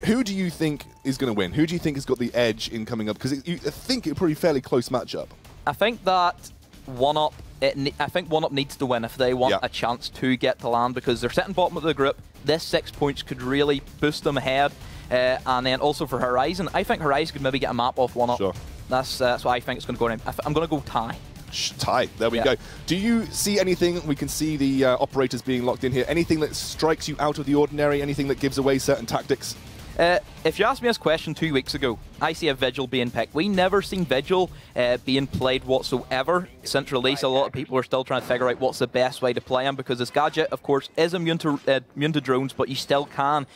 Who do you think is going to win? Who do you think has got the edge in coming up? Because I think it'll probably be a fairly close matchup. I think that 1UP, I think 1UP needs to win if they want a chance to get to land, because they're sitting bottom of the group. This 6 points could really boost them ahead. And then also for Horizon, I think Horizon could maybe get a map off 1UP. Sure. That's what I think it's going to go in. I'm going to go tie. Tie. There we go. Do you see anything? We can see the operators being locked in here. Anything that strikes you out of the ordinary? Anything that gives away certain tactics? If you asked me this question 2 weeks ago, I see a Vigil being picked. We never seen Vigil being played whatsoever since release. A lot of people are still trying to figure out what's the best way to play him, because his gadget, of course, is immune to drones, but you still can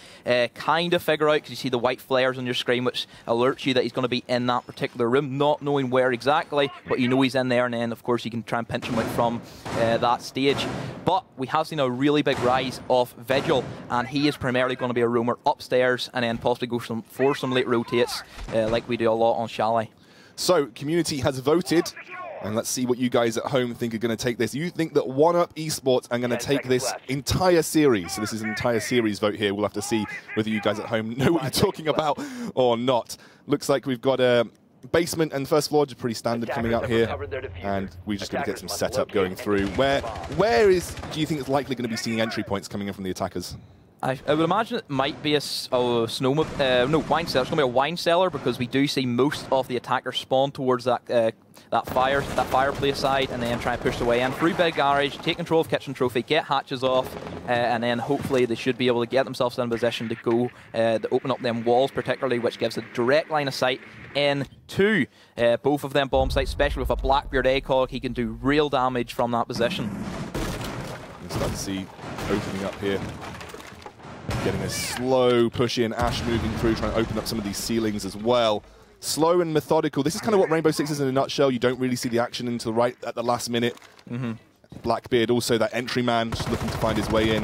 kind of figure out, because you see the white flares on your screen, which alerts you that he's going to be in that particular room, not knowing where exactly, but you know he's in there, and then, of course, you can try and pinch him out from that stage. But we have seen a really big rise of Vigil, and he is primarily going to be a roamer upstairs, and then possibly go for some late rotates, like we do a lot on Chalet. So, community has voted, and let's see what you guys at home think are going to take this. You think that 1UPeSport are going to take this entire series. So this is an entire series vote here. We'll have to see whether you guys at home know what you're talking about or not. Looks like we've got a basement and first floor, just pretty standard coming out here, and we're just going to get some setup going through. Where do you think it's likely going to be seeing entry points coming in from the attackers? I would imagine it might be a wine cellar. It's going to be a wine cellar, because we do see most of the attackers spawn towards that fireplace side, and then try and push their way in through big garage, take control of kitchen trophy, get hatches off, and then hopefully they should be able to get themselves in a position to go to open up them walls, particularly, which gives a direct line of sight into both of them bomb sites, especially with a Blackbeard ACOG. He can do real damage from that position. You start to see opening up here. Getting a slow push in, Ash moving through, trying to open up some of these ceilings as well. Slow and methodical. This is kind of what Rainbow Six is in a nutshell. You don't really see the action until right at the last minute. Blackbeard, also that entry man, just looking to find his way in.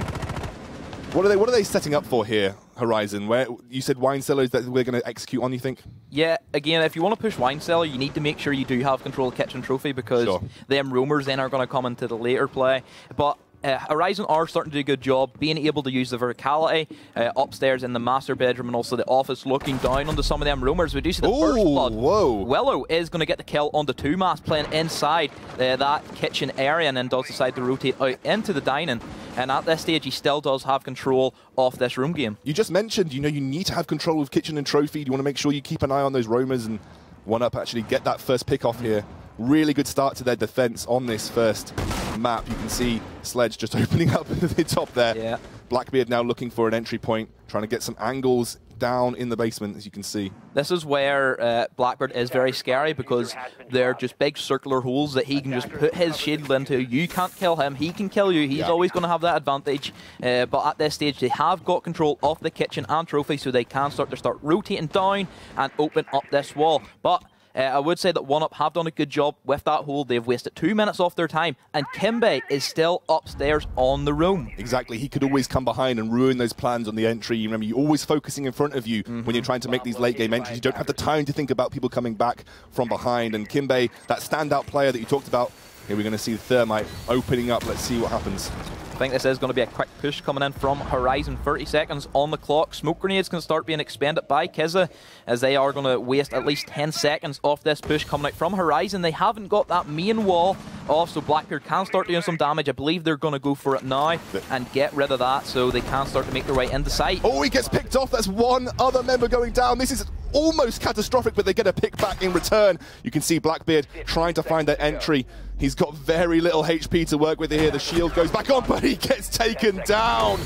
What are they setting up for here, Horizon? Where you said wine cellars that we're going to execute on, you think? Yeah, again, if you want to push wine cellar, you need to make sure you do have control of kitchen trophy, because them roamers then are going to come into the later play. But Horizon are starting to do a good job being able to use the verticality upstairs in the master bedroom and also the office, looking down onto some of them roamers. We do see the first blood. Willow is going to get the kill onto 2Mas, playing inside that kitchen area, and then does decide to rotate out into the dining. And at this stage, he still does have control of this room game. You just mentioned, you need to have control of kitchen and trophy. You want to make sure you keep an eye on those roamers, and 1UP actually get that first pick off here. Really good start to their defense on this first map. You can see Sledge just opening up the top there. Yeah. Blackbeard now looking for an entry point, trying to get some angles down in the basement, as you can see. This is where Blackbeard is very scary, because they're just big circular holes that he can just put his shield into. You can't kill him, he can kill you. He's always going to have that advantage. But at this stage, they have got control of the kitchen and trophy, so they can start rotating down and open up this wall. But I would say that 1UP have done a good job with that hole. They've wasted 2 minutes off their time, and Kimbe is still upstairs on the room. Exactly. He could always come behind and ruin those plans on the entry. You remember, you're always focusing in front of you when you're trying to make these late game entries. You don't have the time to think about people coming back from behind. And Kimbe, that standout player that you talked about, here we're going to see the Thermite opening up. Let's see what happens. I think this is going to be a quick push coming in from Horizon. 30 seconds on the clock. Smoke grenades can start being expended by Kizza, as they are going to waste at least 10 seconds off this push coming out from Horizon. They haven't got that main wall off, so Blackbeard can start doing some damage. I believe they're going to go for it now and get rid of that, so they can start to make their way into sight. Oh, he gets picked off. That's one other member going down. This is almost catastrophic, but they get a pick back in return. You can see Blackbeard trying to find that entry. He's got very little HP to work with here. The shield goes back on, but he gets taken down.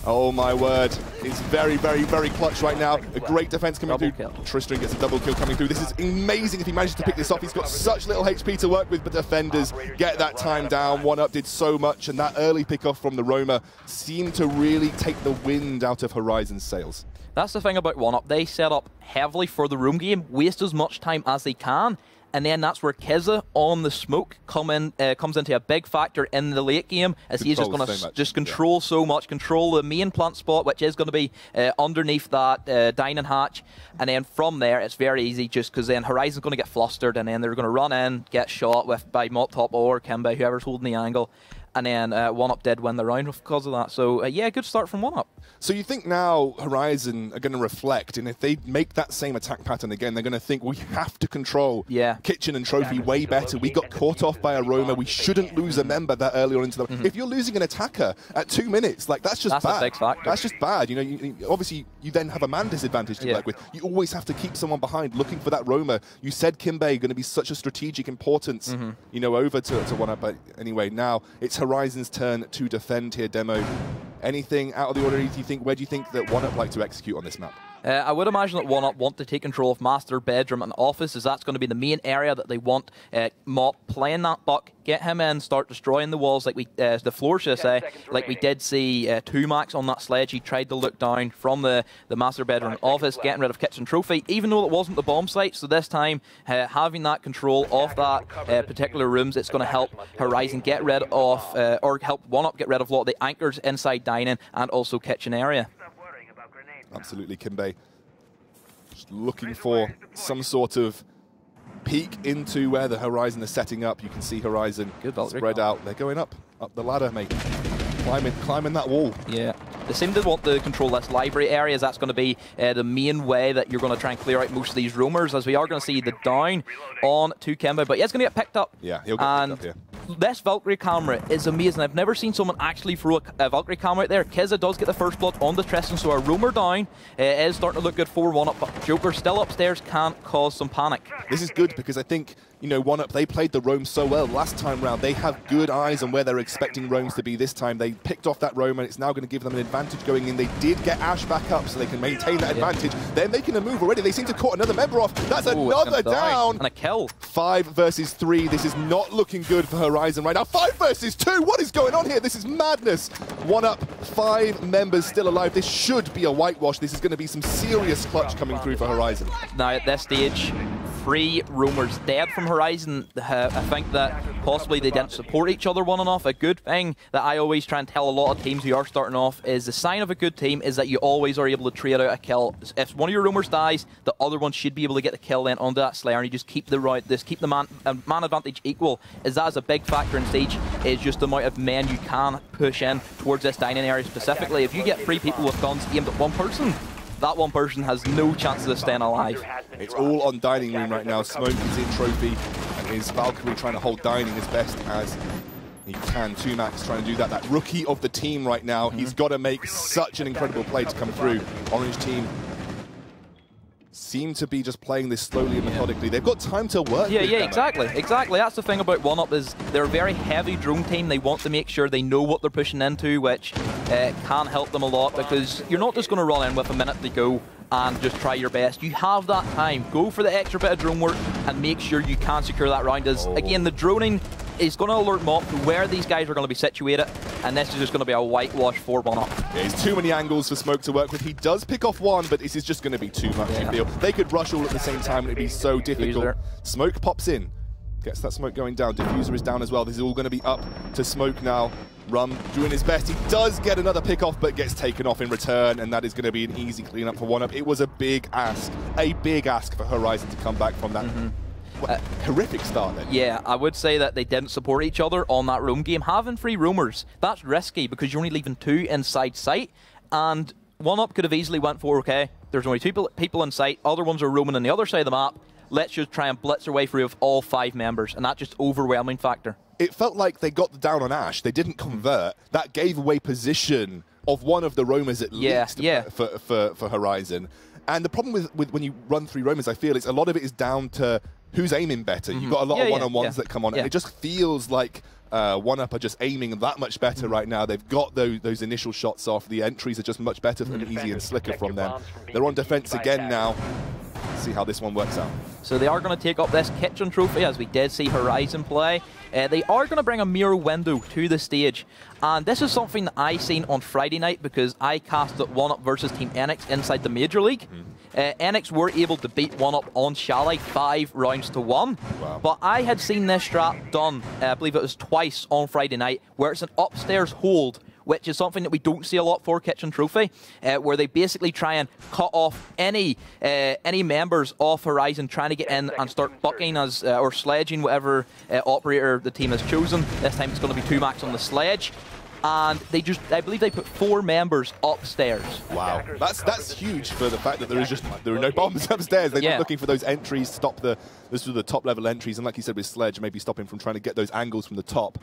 Oh my word. It's very, very, very clutch right now. A great defense coming through. Tristan gets a double kill coming through. This is amazing if he manages to pick this off. He's got such little HP to work with, but defenders get that time down. 1UP did so much, and that early pick off from the roamer seemed to really take the wind out of Horizon's sails. That's the thing about 1UP. They set up heavily for the room game, waste as much time as they can, and then that's where Kizza on the smoke comes into a big factor in the late game, as he's just going to just control so much, control the main plant spot, which is going to be underneath that dining hatch, and then from there it's very easy, just because then Horizon's going to get flustered, and then they're going to run in, get shot by Mop Top or Kimbe, whoever's holding the angle, and then 1UP did win the round because of that. So yeah, good start from 1UP. So you think now Horizon are going to reflect, and if they make that same attack pattern again, they're going to think we have to control Kitchen and Trophy way better. We got caught off by Aroma. We shouldn't lose a member that early on into the... If you're losing an attacker at 2 minutes, like that's just bad. A big factor. That's just bad. You know, obviously you then have a man disadvantage to work with. You always have to keep someone behind, looking for that Roma. You said Kimbe going to be such a strategic importance, you know, over to 1UP. But anyway, now it's Horizon's turn to defend here, Demo. Anything out of the ordinary, do you think? Where do you think that 1UP like to execute on this map? I would imagine that 1UP want to take control of Master Bedroom and Office, as that's going to be the main area that they want Mop playing that buck, get him in, start destroying the walls, like we, the floor, should I say, like we did see 2Max on that sledge. He tried to look down from the Master Bedroom and Office, getting rid of Kitchen Trophy, even though it wasn't the bomb site. So this time, having that control of that particular rooms, it's going to help Horizon get rid of, or help 1UP get rid of a lot of the anchors inside dining and also kitchen area. Absolutely, Kimbe. Just looking for some sort of peek into where the Horizon is setting up. You can see Horizon spread out. They're going up the ladder, mate. Climbing that wall. Yeah. They seem to want to control this library areas. That's going to be the main way that you're going to try and clear out most of these roamers, as we are going to see the down on to Kimbe. But yeah, it's going to get picked up. Yeah, he'll get picked up, This Valkyrie camera is amazing. I've never seen someone actually throw a Valkyrie camera out there. Kiza does get the first blood on the Tristan, so our roamer down is starting to look good for 1UP, but Joker still upstairs can't cause some panic. This is good because I think, you know, 1UP, they played the roam so well last time round. They have good eyes on where they're expecting roams to be this time. They picked off that roam, and it's now going to give them an advantage going in. They did get Ash back up, so they can maintain that advantage. They're making a move already. They seem to have caught another member off. That's another down. And a kill. 5 versus 3. This is not looking good for Horizon right now. 5 versus 2. What is going on here? This is madness. 1UP, 5 members still alive. This should be a whitewash. This is going to be some serious clutch coming through for Horizon. Now, at this stage, 3 roamers dead from Horizon. I think that possibly they didn't support each other well enough. A good thing that I always try and tell a lot of teams who are starting off is the sign of a good team is that you always are able to trade out a kill. If one of your roamers dies, the other one should be able to get the kill then onto that Slayer, and you just keep the man advantage equal. Is that is a big factor in Siege, is just the amount of men you can push in towards this dining area specifically. If you get 3 people with guns aimed at one person, that one person has no chances of staying alive. It's all on dining room right now. Smoke is in Trophy, and is Valkyrie trying to hold dining as best as he can. 2Max trying to do that. That rookie of the team right now. He's got to make such an incredible play to come through. Orange team seem to be just playing this slowly and methodically. They've got time to work. Yeah, exactly. That's the thing about 1UP, is they're a very heavy drone team. They want to make sure they know what they're pushing into, which can help them a lot, because you're not just going to run in with a minute to go and just try your best. You have that time. Go for the extra bit of drone work and make sure you can secure that round. As again, the droning is going to alert Mop to where these guys are going to be situated, and this is just going to be a whitewash for 1UP. Yeah, there's too many angles for Smoke to work with. He does pick off one, but this is just going to be too much, you feel. They could rush all at the same time, and it'd be so difficult. Diffuser. Smoke pops in, gets that smoke going down. Diffuser is down as well. This is all going to be up to Smoke now. Rum doing his best. He does get another pick off, but gets taken off in return, and that is going to be an easy cleanup for 1UP. It was a big ask for Horizon to come back from that. Horrific start then. Yeah, I would say that they didn't support each other on that roam game. Having 3 roamers, that's risky because you're only leaving 2 inside sight, and 1UP could have easily went for, okay, there's only 2 people in sight, other ones are roaming on the other side of the map, let's just try and blitz our way through with all 5 members, and that's just overwhelming factor. It felt like they got the down on Ash, they didn't convert, that gave away position of one of the roamers at least for Horizon. And the problem with when you run 3 roamers, I feel, is a lot of it is down to who's aiming better. You've got a lot of one-on-ones that come on, and it just feels like 1UP are just aiming that much better right now. They've got those initial shots off. The entries are just much better and easier and slicker from them. They're on defense again now. See how this one works out. So they are going to take up this kitchen trophy, as we did see Horizon play. They are going to bring a mirror window to the stage, and this is something that I seen on Friday night because I casted 1UP versus Team Enix inside the Major League. Enix were able to beat 1UP on Chalet 5 rounds to 1. Wow. But I had seen this strat done, I believe it was twice on Friday night, where it's an upstairs hold which is something that we don't see a lot for Kitchen Trophy, where they basically try and cut off any members of Horizon trying to get in and start bucking as or sledging whatever operator the team has chosen. This time it's going to be 2max on the sledge. And they I believe they put 4 members upstairs. Wow, that's huge for the fact that there are no bombs upstairs. They're not looking for those entries, stop the top level entries, and like you said with Sledge, maybe stop him from trying to get those angles from the top.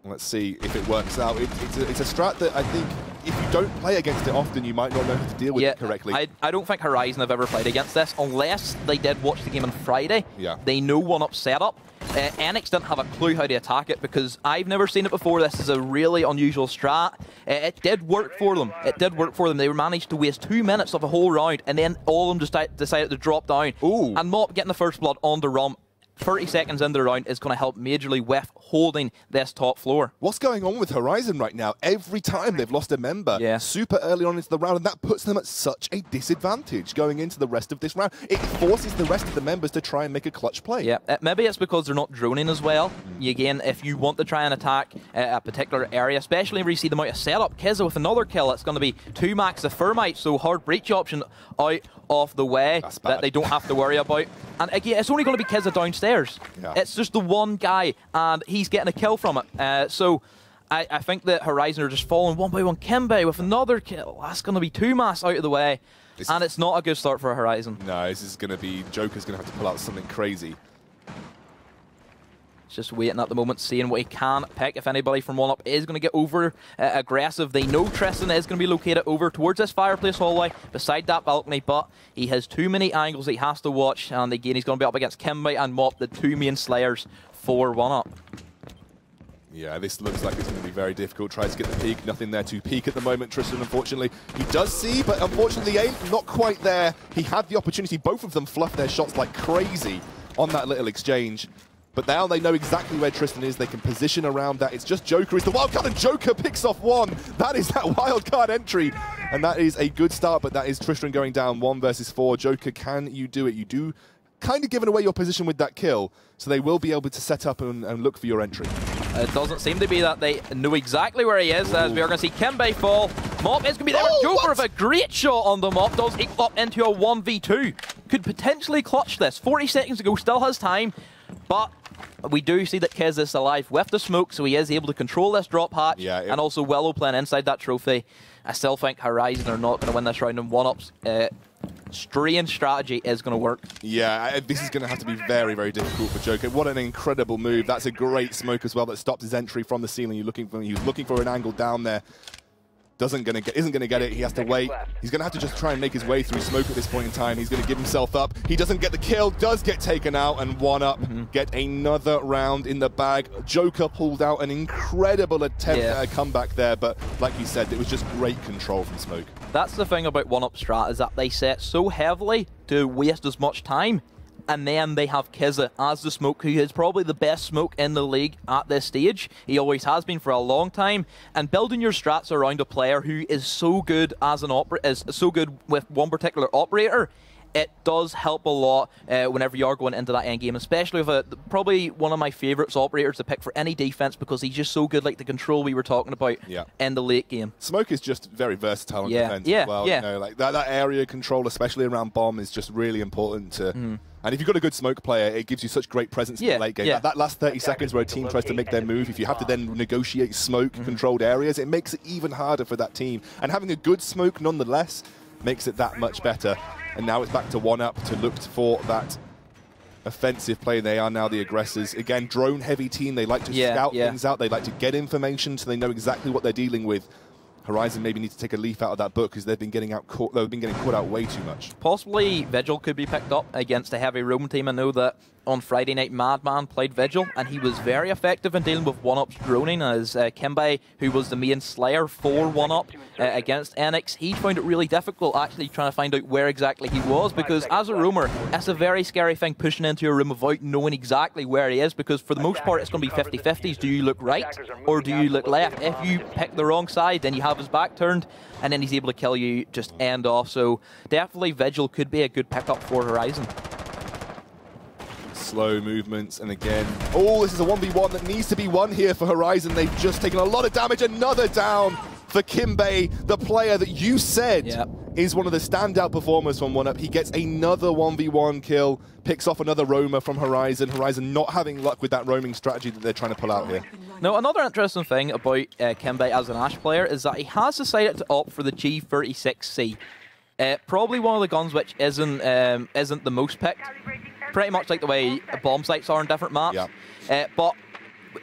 Let's see if it works out. It's a strat that I think if you don't play against it often, you might not know how to deal with it correctly. I don't think Horizon have ever played against this, unless they did watch the game on Friday. Yeah. They know 1UP setup. Enix didn't have a clue how to attack it because I've never seen it before. This is a really unusual strat. It did work for them. It did work for them. They managed to waste 2 minutes of a whole round, and then all of them just decided to drop down. Ooh. And Mop getting the first blood on the Rum 30 seconds into the round is going to help majorly with holding this top floor. What's going on with Horizon right now? Every time they've lost a member super early on into the round, and that puts them at such a disadvantage going into the rest of this round. It forces the rest of the members to try and make a clutch play. Yeah, maybe it's because they're not droning as well. Again, if you want to try and attack a particular area, especially where you see them out of setup, Kizza with another kill, it's going to be 2max the Thermite, so hard breach option out of the way that they don't have to worry about. And again, it's only going to be Kizza downstairs. Yeah. It's just the one guy, and he's getting a kill from it. So I think that Horizon are just falling one by one. Kimbe with another kill. That's going to be 2mass out of the way. And it's not a good start for Horizon. No, this is going to be... Joker's going to have to pull out something crazy. Just waiting at the moment, seeing what he can pick. If anybody from 1UP is going to get over aggressive, they know Tristan is going to be located over towards this fireplace hallway, beside that balcony, but he has too many angles that he has to watch, and again, he's going to be up against Kimbe and Mop, the 2 main slayers for 1UP. Yeah, this looks like it's going to be very difficult. Tries to get the peek. Nothing there to peek at the moment. Tristan, unfortunately, he does see, but unfortunately, the aim not quite there. He had the opportunity. Both of them fluffed their shots like crazy on that little exchange. But now they know exactly where Tristan is. They can position around that. It's just Joker is the wild card, and Joker picks off 1. That is that wild card entry. And that is a good start, but that is Tristan going down 1 versus 4. Joker, can you do it? You do kind of given away your position with that kill, so they will be able to set up and look for your entry. It doesn't seem to be that they know exactly where he is, as we are going to see Kimbe fall. Mop is going to be there. Joker with a great shot on the Mop. Does equal up into a 1v2. Could potentially clutch this. 40 seconds to go, still has time, but we do see that Kiz is alive with the smoke, so he is able to control this drop hatch, and also Willow playing inside that trophy. I still think Horizon are not going to win this round, and 1UP's strange strategy is going to work. Yeah, this is going to have to be very, very difficult for Joker. What an incredible move. That's a great smoke as well that stopped his entry from the ceiling. He was looking for an angle down there. Isn't going to get it. He has to wait. He's going to have to just try and make his way through smoke at this point in time. He's going to give himself up. He doesn't get the kill, does get taken out, and 1UP get another round in the bag. Joker pulled out an incredible attempt at a comeback there, but like you said, it was just great control from smoke. That's the thing about 1UP strat, is that they set so heavily to waste as much time, and then they have Kizza as the smoke, who is probably the best smoke in the league at this stage. He always has been for a long time, and building your strats around a player who is so good as so good with one particular operator, it does help a lot whenever you are going into that end game, especially with probably one of my favourites operators to pick for any defense, because he's just so good, like the control we were talking about in the late game. Smoke is just very versatile in defense as well. You know, like that area control, especially around bomb, is just really important to. And if you've got a good smoke player, it gives you such great presence in the late game. That last 30 seconds where a team tries to make their move, if you have to then negotiate smoke-controlled areas, it makes it even harder for that team. And having a good smoke, nonetheless, makes it that much better. And now it's back to 1UP to look for that offensive play. They are now the aggressors. Again, drone-heavy team. They like to scout things out. They like to get information so they know exactly what they're dealing with. Horizon maybe need to take a leaf out of that book, because they've been getting caught out way too much. Possibly Vigil could be picked up against a heavy roam team. I know that on Friday night, Madman played Vigil, and he was very effective in dealing with 1UP's droning, as Kimbe, who was the main slayer for 1UP against Enix, he found it really difficult actually trying to find out where exactly he was, because as a roamer, it's a very scary thing pushing into a room without knowing exactly where he is, because for the most part it's going to be 50-50s. Do you look right or do you look left? If you pick the wrong side, then you have his back turned, and then he's able to kill you, just end off. So definitely Vigil could be a good pickup for Horizon. slow movements, and again, oh, this is a 1v1 that needs to be won here for Horizon. They've just taken a lot of damage. Another down for Kimbay, the player that you said is one of the standout performers from 1UP. He gets another 1v1 kill, picks off another roamer from Horizon. Horizon not having luck with that roaming strategy that they're trying to pull out here. Now, another interesting thing about Kimbay as an Ashe player is that he has decided to opt for the G36C. Probably one of the guns which isn't the most picked. Pretty much like the way bomb sites are on different maps. But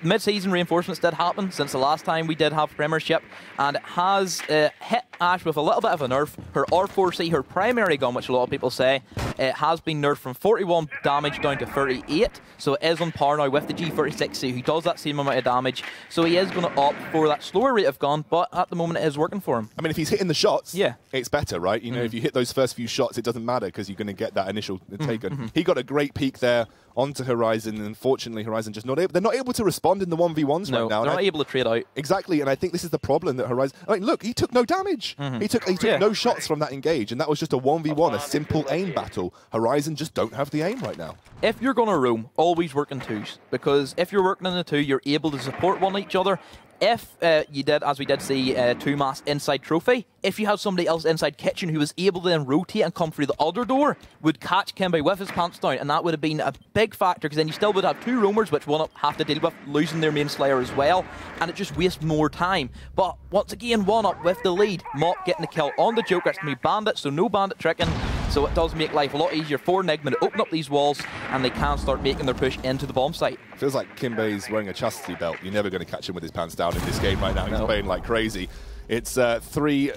mid-season reinforcements did happen since the last time we did have Premiership, and it has hit Ashe with a little bit of a nerf. Her R4C, her primary gun, which a lot of people say, it has been nerfed from 41 damage down to 38, so it is on par now with the G36C, who does that same amount of damage, so he is going to opt for that slower rate of gun, but at the moment it is working for him. I mean, if he's hitting the shots, it's better, right? You know, if you hit those first few shots, it doesn't matter because you're going to get that initial taken. He got a great peek there onto Horizon, and unfortunately Horizon just not able, they're not able to respond in the 1v1s right now. They're not able to trade out. Exactly, and I think this is the problem that Horizon, I mean, look, he took no damage. He took no shots from that engage, and that was just a 1v1, a simple aim battle. Horizon just don't have the aim right now. If you're going to roam, always work in twos, because if you're working in a two, you're able to support one each other. If you did, as we did see, 2-mass inside trophy, if you have somebody else inside kitchen who was able to then rotate and come through the other door, would catch Kimbay with his pants down, and that would have been a big factor, because then you still would have two roamers, which 1UP have to deal with, losing their main slayer as well, and it just wastes more time. But once again, 1UP with the lead, Mop getting the kill on the Joker. It's going to be Bandit, so no Bandit tricking, so it does make life a lot easier for Nigma to open up these walls, and they can start making their push into the bomb site. Feels like Kimbay's wearing a chastity belt. You're never going to catch him with his pants down in this game right now. He's playing like crazy. It's 3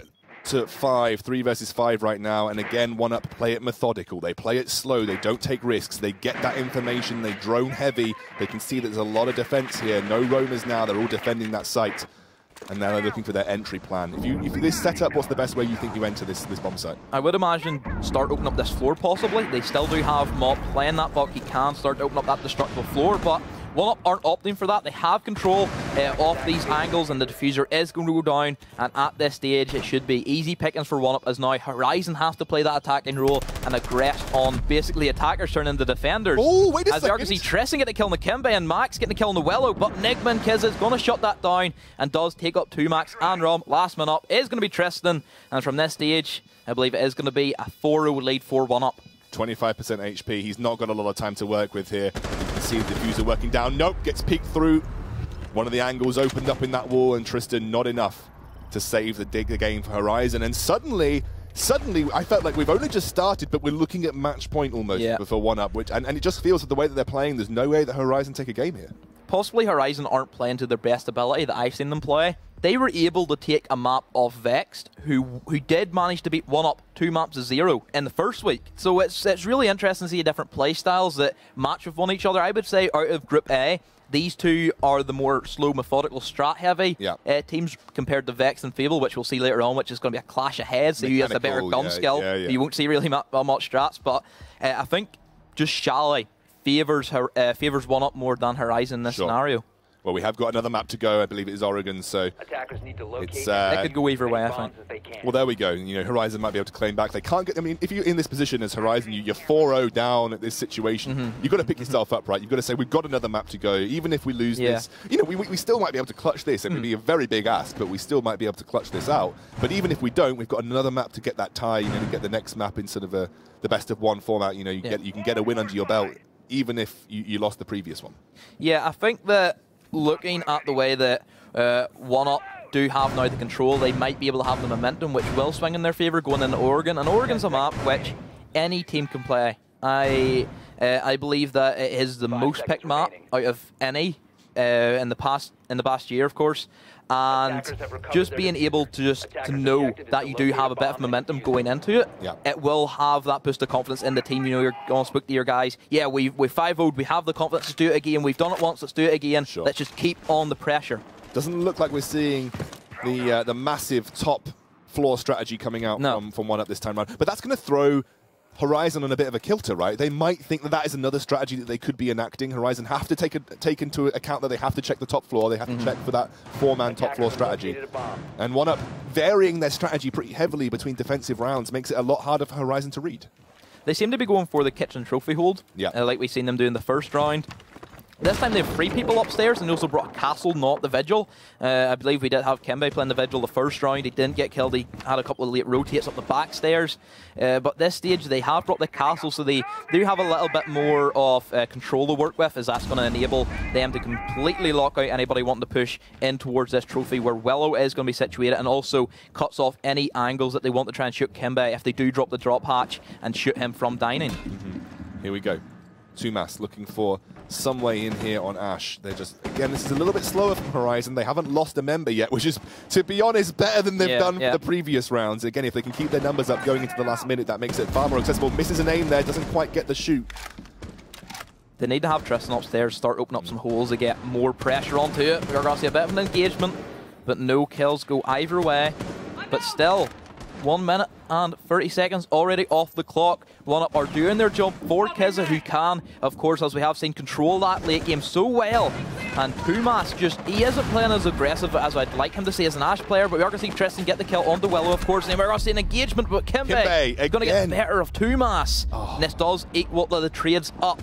versus 5 right now, and again, 1UP play it methodical. They play it slow. They don't take risks. They get that information. They drone heavy. They can see that there's a lot of defense here. No roamers now. They're all defending that site. And now they're looking for their entry plan. If this setup, what's the best way you think you enter this bomb site? I would imagine start opening up this floor possibly. They still do have Mop playing that buck. He can start to open up that destructible floor, but 1UP aren't opting for that. They have control of these angles, and the diffuser is going to go down, and at this stage it should be easy pickings for 1UP, as now Horizon has to play that attacking role and aggress on basically attackers turning into defenders. Oh, wait a as second. As see Tressing getting the kill on the Kimbay, and Max getting the kill on the Willow, but Nigma and Kiz is going to shut that down and does take up 2 Max and Rom. Last man up is going to be Tristan, and from this stage I believe it is going to be a 4-0 lead for 1UP. 25% HP. He's not got a lot of time to work with here. You can see the diffuser working down. Nope, gets peeked through. One of the angles opened up in that wall, and Tristan not enough to save the game for Horizon. And suddenly, I felt like we've only just started, but we're looking at match point almost for 1UP. And it just feels that the way that they're playing, there's no way that Horizon take a game here. Possibly Horizon aren't playing to their best ability that I've seen them play. They were able to take a map of Vexed, who did manage to beat 1UP 2 maps to 0 in the first week. So it's really interesting to see different play styles that match with one each other. I would say out of Group A, these two are the more slow, methodical, strat-heavy teams compared to Vex and Fable, which we'll see later on, which is going to be a clash of heads. So who has a better gun skill. You won't see really much strats, but I think just Chalet favors 1UP more than Horizon in this scenario. Well, we have got another map to go. I believe it is Oregon, so attackers need to locate it could go either way, I think. Well, there we go. You know, Horizon might be able to claim back. They can't get. I mean, if you're in this position as Horizon, you're 4-0 down at this situation. You've got to pick yourself up, right? You've got to say we've got another map to go. Even if we lose this, you know, we still might be able to clutch this. It would be a very big ask, but we still might be able to clutch this out. But even if we don't, we've got another map to get that tie. You know, to get the next map in sort of the best of one format. You know, you can get a win under your belt, even if you lost the previous one. Yeah, I think that. Looking at the way that 1UP do have now the control, they might be able to have the momentum, which will swing in their favour going into Oregon. And Oregon's a map which any team can play. I believe that it is the most picked map out of any in the past year, of course. And just being able to know that you do have a bit of momentum going into it, it will have that boost of confidence in the team. You know, you're going to speak to your guys. Yeah, we've 5-0'd, we have the confidence to do it again. We've done it once, let's do it again. Let's just keep on the pressure. Doesn't look like we're seeing the massive top floor strategy coming out from 1UP this time around. But that's going to throw Horizon on a bit of a kilter, right? They might think that is another strategy that they could be enacting. Horizon have to take into account that they have to check the top floor. They have to check for that 4-man top floor strategy. And 1UP varying their strategy pretty heavily between defensive rounds makes it a lot harder for Horizon to read. They seem to be going for the kitchen trophy hold, like we've seen them do in the first round. This time they have 3 people upstairs, and they also brought a castle, not the vigil. I believe we did have Kimbe playing the vigil the first round. He didn't get killed. He had a couple of late rotates up the back stairs. But this stage they have brought the castle, so they do have a little bit more of control to work with, as that's going to enable them to completely lock out anybody wanting to push in towards this trophy where Willow is going to be situated, and also cuts off any angles that they want to try and shoot Kimbe if they do drop the drop hatch and shoot him from dining. Here we go. 2Mas looking for some way in here on Ash. They're just, again, this is a little bit slower from Horizon. They haven't lost a member yet, which is, to be honest, better than they've done for the previous rounds. Again, if they can keep their numbers up going into the last minute, that makes it far more accessible. Misses an aim there, doesn't quite get the shoot. They need to have Tristan upstairs, start opening up some holes to get more pressure onto it. We're going to see a bit of an engagement, but no kills go either way. But still, 1 minute and 30 seconds already off the clock. 1UP are doing their job for Kizza, who can, of course, as we have seen, control that late game so well. And 2Mas just, he isn't playing as aggressive as I'd like him to see as an Ash player, but we are going to see Tristan get the kill onto Willow, of course, and we're going to see an engagement, but Kimbe is going to get better of 2Mas. And this does equal the trades up.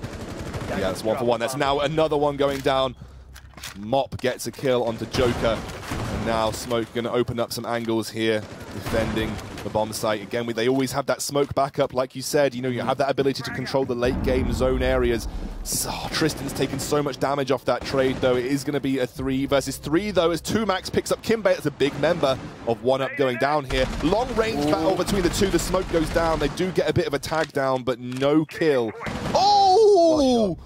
Yeah, that's 1 for 1. That's now another one going down. Mop gets a kill onto Joker. And now Smoke going to open up some angles here, defending the bomb site. Again, they always have that smoke backup, like you said. You know, you have that ability to control the late game zone areas. So, Tristan's taken so much damage off that trade, though. It is going to be a 3 versus 3, though, as 2Max picks up Kimbe. That's a big member of 1UP going down here. Long range battle between the two. The smoke goes down. They do get a bit of a tag down, but no kill. Oh!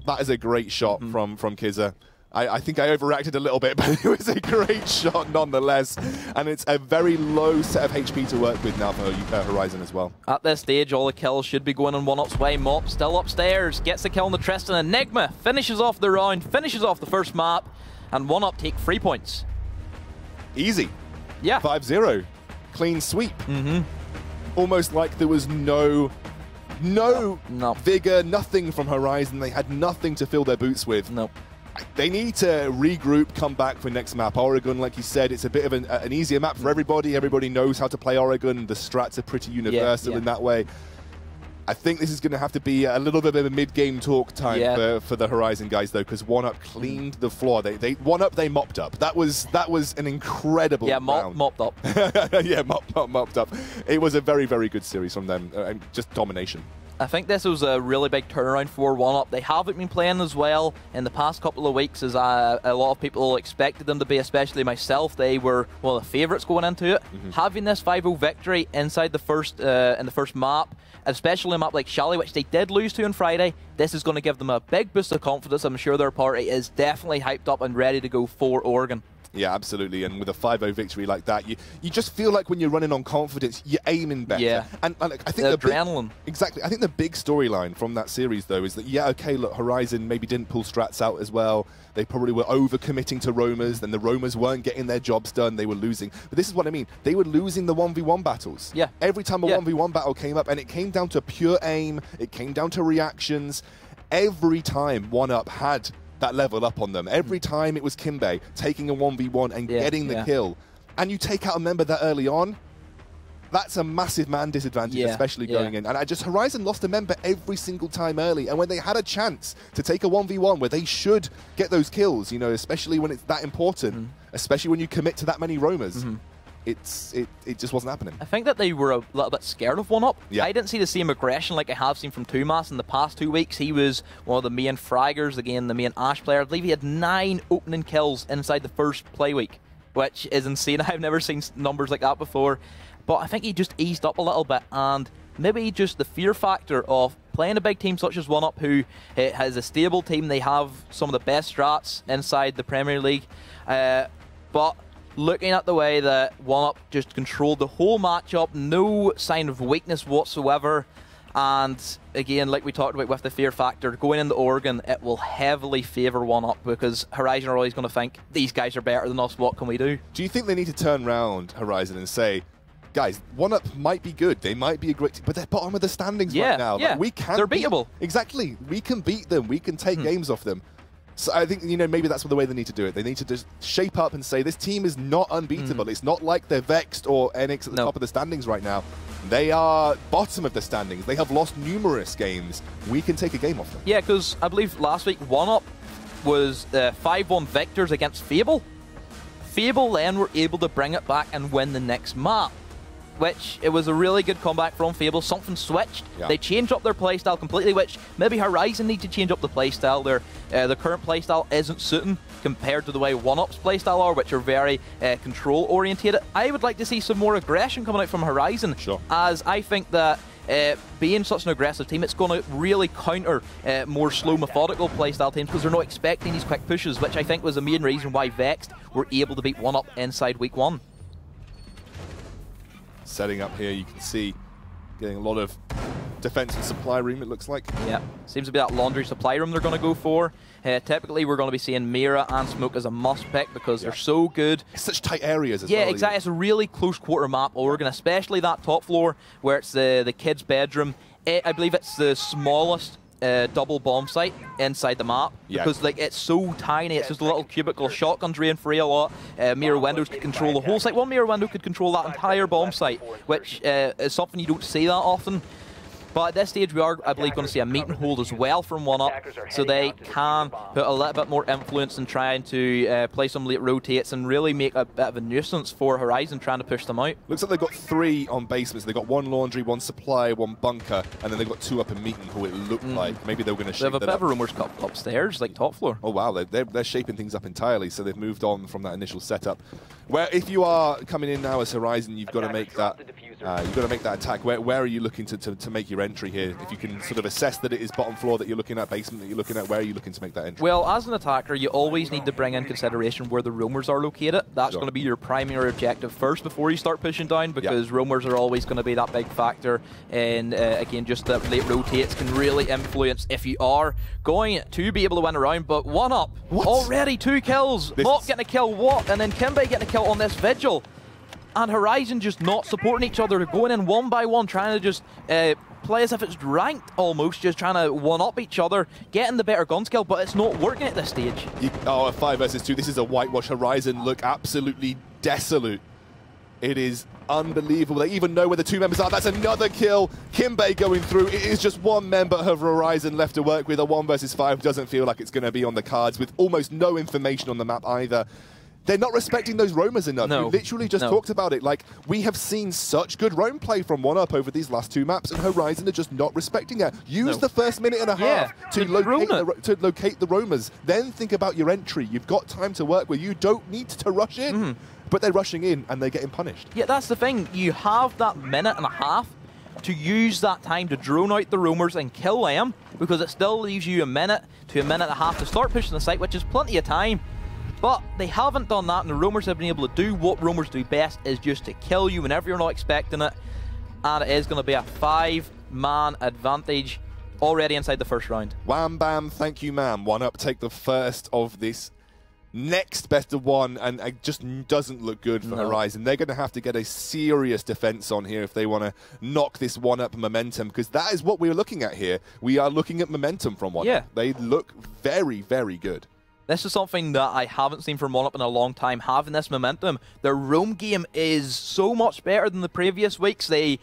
That is a great shot from Kizza. I think I overreacted a little bit, but it was a great shot nonetheless. And it's a very low set of HP to work with now for Horizon as well. At this stage, all the kills should be going on 1UP's way. Mop still upstairs, gets the kill on the Tristan. Enigma finishes off the round, finishes off the first map, and 1UP take 3 points. Easy. Yeah. 5-0. Clean sweep. Almost like there was no vigor, nothing from Horizon. They had nothing to fill their boots with. Nope. They need to regroup, come back for next map. Oregon, like you said, it's a bit of an easier map for everybody. Everybody knows how to play Oregon. The strats are pretty universal in that way. I think this is going to have to be a little bit of a mid-game talk time for the Horizon guys, though, because 1UP cleaned the floor. 1UP, they mopped up. That was an incredible round. Mopped up. Yeah, mopped up. It was a very, very good series from them. Just domination. I think this was a really big turnaround for 1UP. They haven't been playing as well in the past couple of weeks as a lot of people expected them to be, especially myself. They were one of the favourites going into it. Having this 5-0 victory inside the first in the first map, especially a map like Chalet, which they did lose to on Friday, this is going to give them a big boost of confidence. I'm sure their party is definitely hyped up and ready to go for Oregon. Yeah, absolutely. And with a 5-0 victory like that, you just feel like when you're running on confidence, you're aiming better. Yeah. And I think the adrenaline. Exactly. I think the big storyline from that series, though, is that, yeah, okay, look, Horizon maybe didn't pull strats out as well. They probably were over-committing to roamers. Then the roamers weren't getting their jobs done. They were losing. But this is what I mean. They were losing the 1v1 battles. Yeah. Every time a 1v1 battle came up, and it came down to pure aim. It came down to reactions. Every time 1UP had that level up on them. Every time it was Kimbe taking a 1v1 and getting the kill. And you take out a member that early on, that's a massive man disadvantage, especially going in. And Horizon lost a member every single time early. And when they had a chance to take a 1v1 where they should get those kills, you know, especially when it's that important, especially when you commit to that many roamers, it just wasn't happening. I think that they were a little bit scared of 1UP. Yeah. I didn't see the same aggression like I have seen from 2Mas in the past 2 weeks. He was one of the main fraggers, again, the main Ash player. I believe he had 9 opening kills inside the first play week, which is insane. I've never seen numbers like that before. But I think he just eased up a little bit, and maybe just the fear factor of playing a big team such as 1UP, who has a stable team. They have some of the best strats inside the Premier League. But looking at the way that 1UP just controlled the whole matchup, no sign of weakness whatsoever. And again, like we talked about with the fear factor, going into Oregon, it will heavily favour 1UP because Horizon are always going to think, these guys are better than us, what can we do? Do you think they need to turn around Horizon and say, guys, 1UP might be good, they might be a great team, but they're bottom of the standings right now. Yeah, like, we can they're beatable. Exactly. We can beat them. We can take games off them. So I think, you know, maybe that's the way they need to do it. They need to just shape up and say, this team is not unbeatable. It's not like they're Vexed or NX at the top of the standings right now. They are bottom of the standings. They have lost numerous games. We can take a game off them. Yeah, because I believe last week 1UP was 5-1 victors against Fable. Fable then were able to bring it back and win the next map, which it was a really good comeback from Fable. Something switched. Yeah. They changed up their playstyle completely, which maybe Horizon need to change up the playstyle. The current playstyle isn't suiting compared to the way 1UP's playstyle are, which are very control orientated. I would like to see some more aggression coming out from Horizon, as I think that being such an aggressive team, it's going to really counter more slow, methodical playstyle teams, because they're not expecting these quick pushes, which I think was the main reason why Vexed were able to beat 1UP inside week 1. Setting up here, you can see getting a lot of defense and supply room, it looks like. Yeah, seems to be that laundry supply room they're going to go for. Typically, we're going to be seeing Mira and Smoke as a must pick because they're so good. It's such tight areas as well. Yeah, exactly. It's a really close quarter map, Oregon, especially that top floor where it's the kids' bedroom. I believe it's the smallest double bomb site inside the map because like it's so tiny. It's just a little cubicle. Shotguns rain free a lot. Mirror windows could control the whole site. One mirror window could control that entire bomb site, which is something you don't see that often. But at this stage, we are, I believe, going to see a meet and hold as well from 1UP, so they can put a little bit more influence in trying to play some late rotates and really make a bit of a nuisance for Horizon trying to push them out. Looks like they've got 3 on basements. They've got 1 laundry, 1 supply, 1 bunker, and then they've got 2 up in meet and hold, it looked like. Maybe they were going to shape that up. They have a bit of a Rumors Cup upstairs, like top floor. Oh, wow. They're shaping things up entirely, so they've moved on from that initial setup. Where if you are coming in now as Horizon, you've got to make that attack. Where are you looking to make your entry here? If you can sort of assess that it is bottom floor that you're looking at, basement that you're looking at, where are you looking to make that entry? Well, as an attacker, you always need to bring in consideration where the roamers are located. That's going to be your primary objective first before you start pushing down, because roamers are always going to be that big factor. And again, just the late rotates can really influence if you are going to be able to win a round. But 1UP, already 2 kills. Mop getting a kill, and then Kimbe getting a kill on this Vigil. And Horizon just not supporting each other, going in one by one, trying to just play as if it's ranked almost, just trying to 1UP each other, getting the better gun skill, but it's not working at this stage. A 5 versus 2, this is a whitewash. Horizon look absolutely desolate. It is unbelievable. They even know where the 2 members are. That's another kill. Kimbe going through. It is just 1 member of Horizon left to work with. A 1 versus 5 doesn't feel like it's going to be on the cards, with almost no information on the map either. They're not respecting those roamers enough. We literally just talked about it. Like, we have seen such good roam play from 1UP over these last 2 maps, and Horizon are just not respecting it. Use the first minute and a half to locate the roamers. Then think about your entry. You've got time to work with. You don't need to rush in. But they're rushing in, and they're getting punished. Yeah, that's the thing. You have that minute and a half to use that time to drone out the roamers and kill them, because it still leaves you a minute to a minute and a half to start pushing the site, which is plenty of time. But they haven't done that, and the roamers have been able to do what roamers do best, is just to kill you whenever you're not expecting it. And it is going to be a 5-man advantage already inside the first round. Wham bam, thank you ma'am. 1UP take the first of this next best of 1, and it just doesn't look good for Horizon. They're going to have to get a serious defense on here if they want to knock this 1UP momentum, because that is what we're looking at here. We are looking at momentum from 1UP. Yeah. They look very, very good. This is something that I haven't seen from 1UP in a long time, having this momentum. Their roam game is so much better than the previous weeks. They,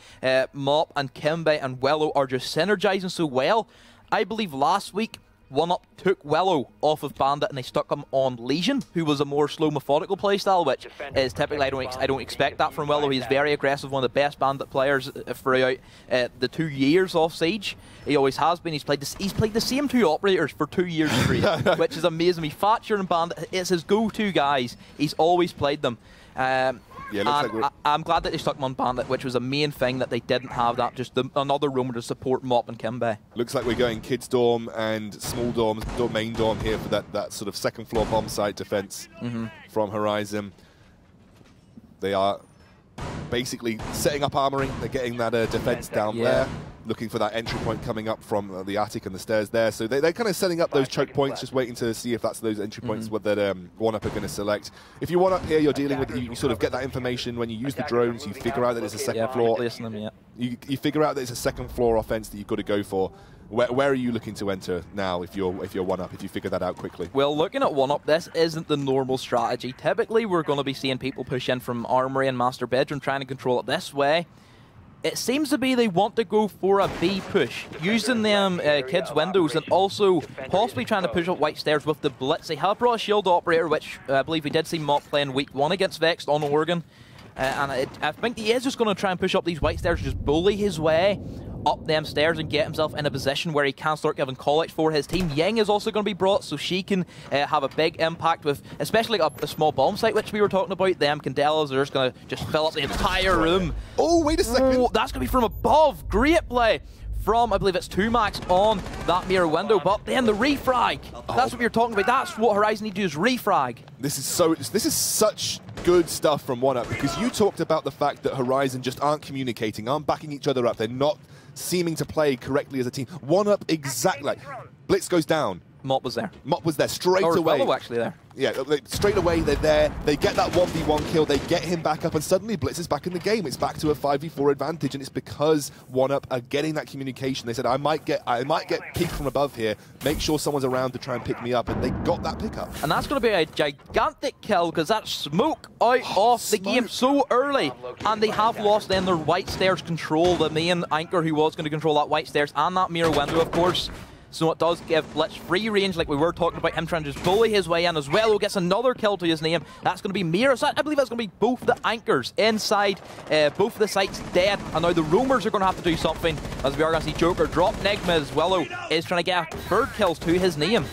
Mop and Kimbe and Willow are just synergizing so well. I believe last week, 1UP took Willow off of Bandit and they stuck him on Legion, who was a more slow, methodical playstyle, which is typically, I don't expect that from Willow. He's very aggressive, one of the best Bandit players throughout the 2 years off Siege. He always has been. He's played the same 2 operators for 2 years straight, which is amazing. Thatcher and Bandit, it's his go-to guys. He's always played them. I'm glad that they stuck him on Bandit, which was a main thing that they didn't have, that just another roamer to support Mop and Kimbe. Looks like we're going Kids Dorm and Small Dorms, main dorm here for that sort of second floor bomb site defense from Horizon. They are basically setting up armoring. They're getting that defense down there, looking for that entry point coming up from the attic and the stairs there. So they're kind of setting up those choke points, just waiting to see if that's those entry points that 1UP are going to select. If you 1UP here, you're dealing with, you sort of get that information when you use the drones. You figure out that it's a second floor. You figure out that it's a second floor offense that you've got to go for. Where are you looking to enter now if you're 1UP, if you figure that out quickly? Well, looking at 1UP, this isn't the normal strategy. Typically, we're going to be seeing people push in from Armory and Master Bedroom, trying to control it this way. It seems to be they want to go for a B push, using them kids' windows and also possibly trying to push up white stairs with the blitz. They have brought a shield operator, which I believe we did see Mop play in week 1 against Vexed on Oregon. I think he is just going to try and push up these white stairs, just bully his way up them stairs and get himself in a position where he can start giving call-outs for his team. Ying is also going to be brought so she can have a big impact with, especially a small bomb site, which we were talking about. Them Candelas are just going to just fill up the entire room. Oh, wait a second. Oh, that's going to be from above. Great play from, I believe it's 2Max on that mirror window, but then the refrag. That's what we were talking about. That's what Horizon need to do, is refrag. This is such good stuff from 1UP, because you talked about the fact that Horizon just aren't communicating, aren't backing each other up. They're not seeming to play correctly as a team. 1UP exactly. Like, Blitz goes down. Mop was there. Mop was there straight or away. Fellow actually there. Yeah, straight away they're there. They get that 1v1 kill. They get him back up, and suddenly Blitz is back in the game. It's back to a 5v4 advantage, and it's because 1UP are getting that communication. They said, I might get peeked from above here. Make sure someone's around to try and pick me up, and they got that pickup. And that's going to be a gigantic kill, because that's smoke out of the game so early, and they have lost then their white stairs control. The main anchor who was going to control that white stairs and that mirror window, of course. So it does give Blitz free range, like we were talking about, him trying to just bully his way in as well. Who gets another kill to his name. That's going to be Mira. So I believe that's going to be both the anchors inside both of the sites dead. And now the roamers are going to have to do something, as we are going to see Joker drop Nigma as Willow is trying to get third kills to his name.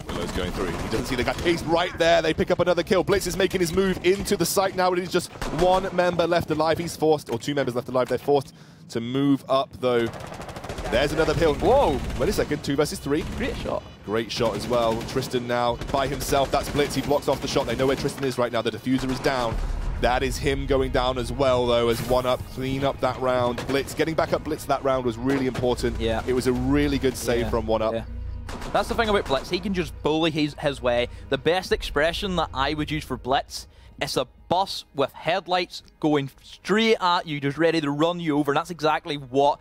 Willow's going through. He doesn't see the guy. He's right there. They pick up another kill. Blitz is making his move into the site now. It is just one member left alive. He's forced, or 2 members left alive. They're forced to move up, though. There's another kill. Whoa! Wait a second. 2 versus 3. Great shot. Great shot as well. Tristan now by himself. That's Blitz. He blocks off the shot. They know where Tristan is right now. The diffuser is down. That is him going down as well, though, as 1UP clean up that round. Blitz, getting back up Blitz that round was really important. Yeah. It was a really good save from 1UP. Yeah. That's the thing about Blitz. He can just bully his way. The best expression that I would use for Blitz is a bus with headlights going straight at you, just ready to run you over. And that's exactly what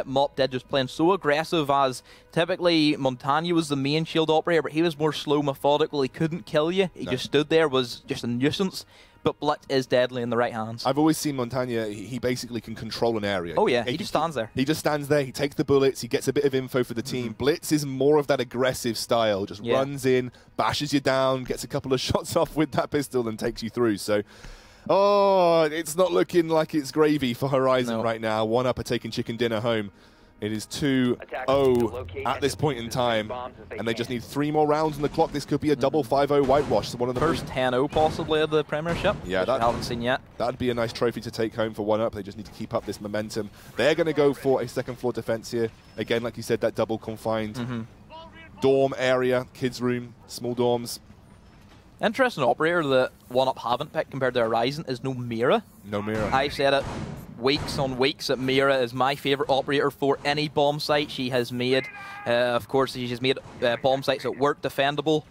Mop did, just playing so aggressive, as typically Montagna was the main shield operator, but he was more slow, methodical. He couldn't kill you. He just stood there, was just a nuisance. But Blitz is deadly in the right hands. I've always seen Montagna, he basically can control an area. Oh yeah, he just stands there. He just stands there, he takes the bullets, he gets a bit of info for the team. Blitz is more of that aggressive style, just runs in, bashes you down, gets a couple of shots off with that pistol and takes you through. So, oh, it's not looking like it's gravy for Horizon right now. 1UP are taking chicken dinner home. It is 2-0 at this point in time, and they just need 3 more rounds on the clock. This could be a double 5-0 whitewash. So one of the first 10-0 possibly of the Premiership. Yeah, that I haven't seen yet. That'd be a nice trophy to take home for 1UP. They just need to keep up this momentum. They're going to go for a second floor defense here. Again, like you said, that double confined dorm area, kids' room, small dorms. Interesting operator that 1UP haven't picked compared to Horizon is no Mira. No Mira. I said it weeks on weeks that Mira is my favourite operator for any bomb site. She has made, of course, she has made bomb sites that work defendable.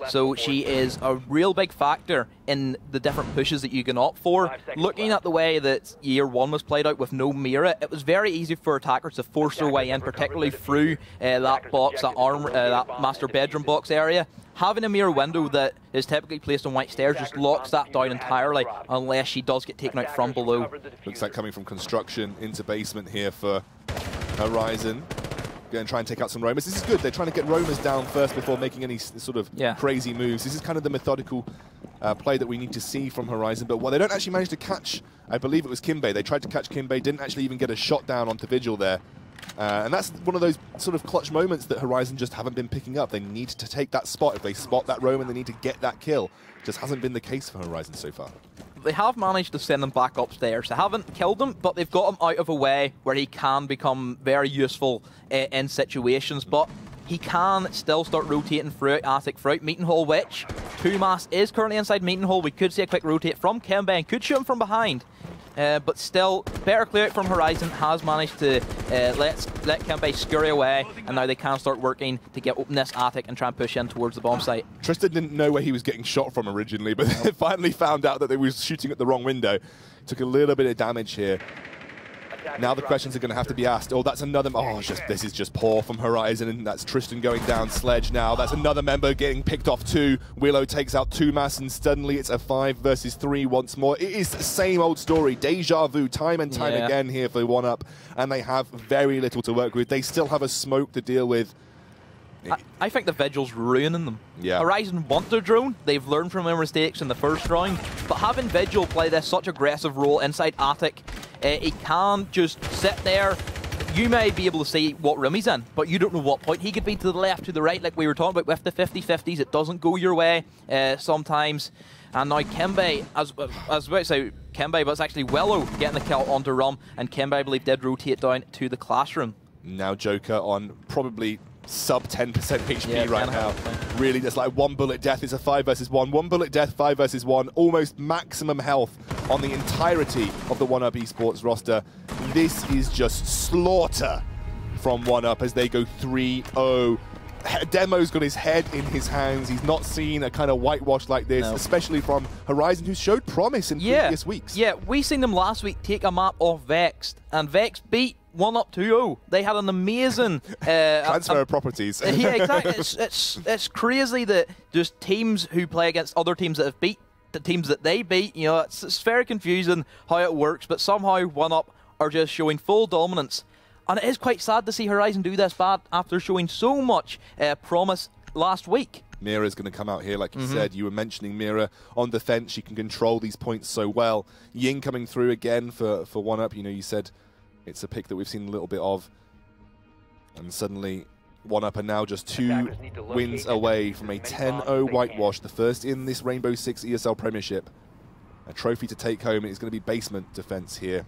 So she is a real big factor in the different pushes that you can opt for. Looking at the way that Year 1 was played out with no Mira, it was very easy for attackers to force their way in, particularly through that box, that master bedroom box area. Having a mirror window that is typically placed on white stairs just locks that down entirely, unless she does get taken out from below. Looks like coming from construction into basement here for Horizon. Going to try and take out some roamers. This is good. They're trying to get roamers down first before making any sort of crazy moves. This is kind of the methodical play that we need to see from Horizon. But they don't actually manage to catch, I believe it was Kimbe. They tried to catch Kimbe, didn't actually even get a shot down onto Vigil there. And that's one of those sort of clutch moments that Horizon just haven't been picking up. They need to take that spot. If they spot that roam and they need to get that kill. Just hasn't been the case for Horizon so far. They have managed to send them back upstairs. They haven't killed him, but they've got him out of a way where he can become very useful in situations. But he can still start rotating throughout Attic, throughout Meeting Hall, which 2Mass is currently inside Meeting Hall. We could see a quick rotate from Kimbe and could shoot him from behind. But still, better clear out from Horizon has managed to let Kimbe scurry away, and now they can start working to get open this attic and try and push in towards the bomb site. Tristan didn't know where he was getting shot from originally, but they finally found out that they were shooting at the wrong window. Took a little bit of damage here. Now the questions are going to have to be asked. Oh, that's another... Oh, this is just poor from Horizon, and that's Tristan going down Sledge now. That's another member getting picked off too. Willow takes out 2Mass, and suddenly it's a 5 versus 3 once more. It is the same old story. Deja vu time and time again here for 1UP, and they have very little to work with. They still have a smoke to deal with. I think the Vigil's ruining them. Yeah. Horizon want their drone. They've learned from their mistakes in the first round. But having Vigil play this such aggressive role inside Attic, he can't just sit there. You may be able to see what room he's in, but you don't know what point. He could be to the left, to the right, like we were talking about with the 50-50s. It doesn't go your way sometimes. And now Kimbe, I was about to say Kimbe, but it's actually Willow getting the kill onto Rum, and Kimbe, I believe, did rotate down to the classroom. Now Joker on probably sub 10% HP right now. Really, just like one bullet death. It's a 5 versus 1. One bullet death, 5 versus 1. Almost maximum health on the entirety of the 1UPeSports roster. This is just slaughter from 1UP as they go 3-0. Demo's got his head in his hands. He's not seen a kind of whitewash like this, especially from Horizon, who showed promise in previous weeks. Yeah, we seen them last week take a map off Vexed, and Vexed beat 1UP 2-0. They had an amazing transfer of properties. Yeah, exactly. It's crazy that just teams who play against other teams that have beat the teams that they beat, you know, it's very confusing how it works, but somehow 1UP are just showing full dominance. And it is quite sad to see Horizon do this bad after showing so much promise last week. Mira's going to come out here, like you said. You were mentioning Mira on defense. She can control these points so well. Ying coming through again for 1UP. You know, you said it's a pick that we've seen a little bit of. And suddenly 1UP are now just 2 wins away from a 10-0 whitewash, the first in this Rainbow Six ESL Premiership. A trophy to take home. It's going to be basement defense here